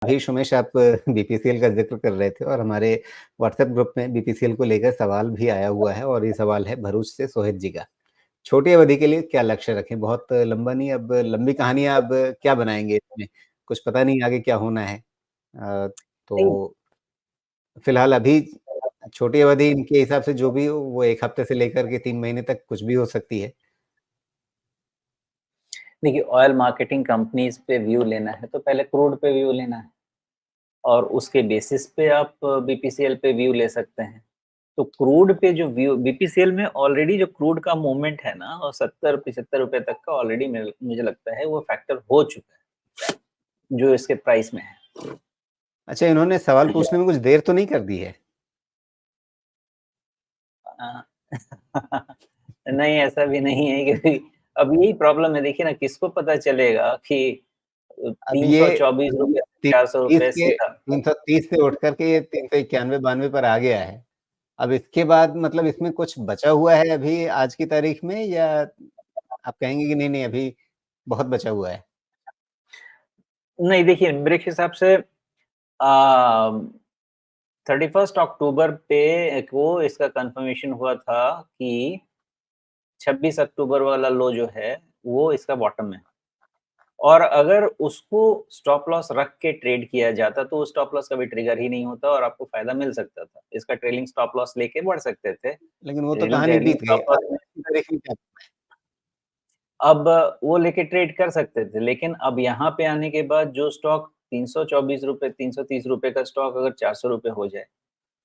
अभी सुमेश आप बीपीसीएल का ज़िक्र कर रहे थे और हमारे व्हाट्सएप ग्रुप में बीपीसीएल को लेकर सवाल भी आया हुआ है और ये सवाल है भरूच से सोहित जी का। छोटी अवधि के लिए क्या लक्ष्य रखें? बहुत लंबा नहीं, अब लंबी कहानियाँ अब क्या बनाएँगे इसमें? कुछ पता नहीं आगे क्या होना है। नहीं, तो फिलहाल अभी छोटी अवधि इनके हिसाब से जो भी हो वो 1 हफ्ते से लेकर के 3 महीने तक कुछ भी हो सकती है। देखिए ऑयल मार्केटिंग कंपनीज़ पे व्यू लेना है तो पहले क्रूड पे व्यू लेना है और उसके बेसिस पे आप बीपीसीएल पे व्यू ले सकते हैं। तो क्रूड पे जो व्यू बीपीसीएल में ऑलरेडी जो क्रूड का मूवमेंट है ना और 70-75 रुपए तक का ऑलरेडी मुझे लगता है वो फैक्टर हो चुका है, जो इसके प्राइस में है। अच्छा, इन्होंने सवाल पूछने में कुछ देर तो नहीं कर दी है? अ, नहीं ऐसा भी नहीं है क्योंकि अब यही प्रॉब्लम है देखिए ना किसको पता चलेगा कि अब ये ₹324 330 ₹400 के सीधा। 330 से उठ कर के ये 391-92 पर आ गया है। अब इसके बाद मतलब इसमें कुछ बचा हुआ है अभी आज की तारीख में, या आप कहेंगे कि नहीं-नहीं अभी बहुत बचा हुआ है? नहीं देखिए मेरे हिसाब से 31 अक्टूबर पे को इसका कन्फर्मेशन हुआ था कि 26 अक्टूबर वाला लो जो है, वो इसका बॉटम है। और अगर उसको स्टॉप लॉस रख के ट्रेड किया जाता, तो स्टॉप लॉस कभी ट्रिगर ही नहीं होता और आपको फ़ायदा मिल सकता था। इसका ट्रेलिंग स्टॉप लॉस लेके बढ़ सकते थे। लेकिन वो तो ट्रेलिंग कहानी ट्रेलिंग बीत गई। स्टॉप अब लॉस में की तारीख में क्या? अब वो लेके ट्रेड कर सकते थे, लेकिन अब यहाँ पे आने के बाद जो स्टॉक ₹324 ₹330 का स्टॉक अगर ₹400 हो जाए,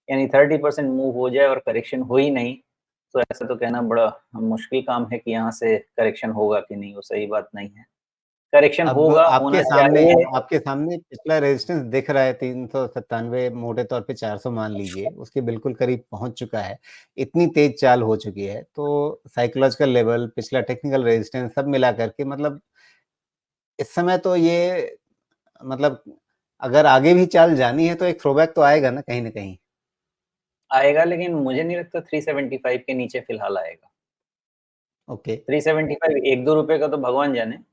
यानी 30% मूव हो जाए और करेक्शन हो ही नहीं, तो ऐसा तो कहना बड़ा मुश्किल काम है कि यहाँ से करेक्शन होगा कि नहीं, वो सही बात नहीं है। करेक्शन अब होगा, आपके होना सामने चाहिए। आपके सामने पिछला रेजिस्टेंस दिख रहा है 397, मोटे तौर पे 400 मान लीजिए, उसके बिल्कुल करीब पहुँच चुका है। इतनी तेज़ चाल हो चुकी है, तो साइकोलॉजिकल लेवल, पिछला टेक्निकल रेजिस्टेंस सब मिला कर के मतलब इस समय तो ये मतलब अगर आगे भी चाल जानी है तो एक थ्रोबैक तो आएगा ना कहीं न कहीं। आएगा लेकिन मुझे नहीं लगता 375 के नीचे फिलहाल आएगा। ओके, 375 ₹1-2 का तो भगवान जाने, जी।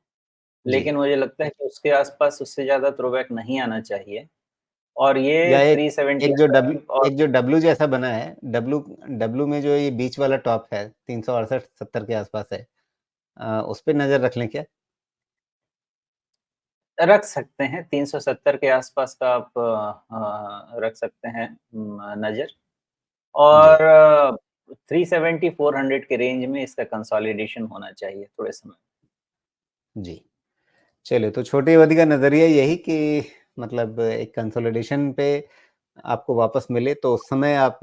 लेकिन मुझे लगता है कि उसके आस-पास उससे ज़्यादा थ्रोबैक नहीं आना चाहिए और या ये एक एक जो डब्ल्यू 375 और एक जो डब्ल्यू जैसा बना है, डब्ल्यू डब्ल्यू में जो ये बीच वाला टॉप है, 368-70 के आसपास है, उस पे नज़र रख लें क्या? रख सकते हैं, 370 के आस-पास का आप रख सकते हैं नज़र जी, और 370 400 के रेंज में इसका कंसोलिडेशन होना चाहिए थोड़े समय। जी। चलिए, तो छोटी अवधि का नज़रिया यही कि मतलब एक कंसोलिडेशन पे आपको वापस मिले, तो उस समय आप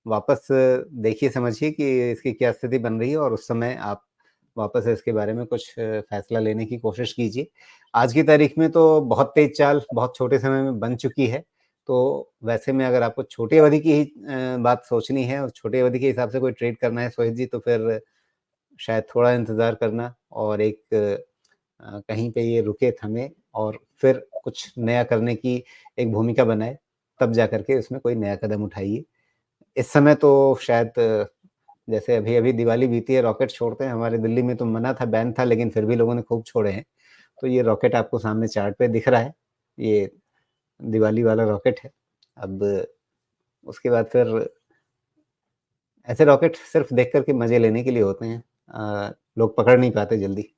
वापस देखिए समझिए कि इसकी क्या स्थिति बन रही है और उस समय आप वापस इसके बारे में कुछ फैसला लेने की कोशिश कीजिए। आज की तारीख में तो बहुत तेज़ चाल, बहुत छोटे समय में बन चुकी है, तो वैसे में अगर आपको छोटी अवधि की ही बात सोचनी है और छोटी अवधि के हिसाब से कोई ट्रेड करना है सोहित जी, तो फिर शायद थोड़ा इंतज़ार करना और एक कहीं पे ये रुके, थमे और फिर कुछ नया करने की एक भूमिका बनाए, तब जाकर के उसमें कोई नया कदम उठाइए। इस समय तो शायद जैसे अभी-अभी दिवाली बीती है, रॉकेट छोड़ते हैं, हमारे दिल्ली में तो मना था, बैन था, लेकिन फिर भी लोगों ने खूब छोड़े हैं। तो ये रॉकेट आपको सामने चार्ट पे दिख रहा है, ये दिवाली वाला रॉकेट है। अब उसके बाद फिर ऐसे रॉकेट सिर्फ़ देख कर के मज़े लेने के लिए होते हैं। लोग पकड़ नहीं पाते जल्दी।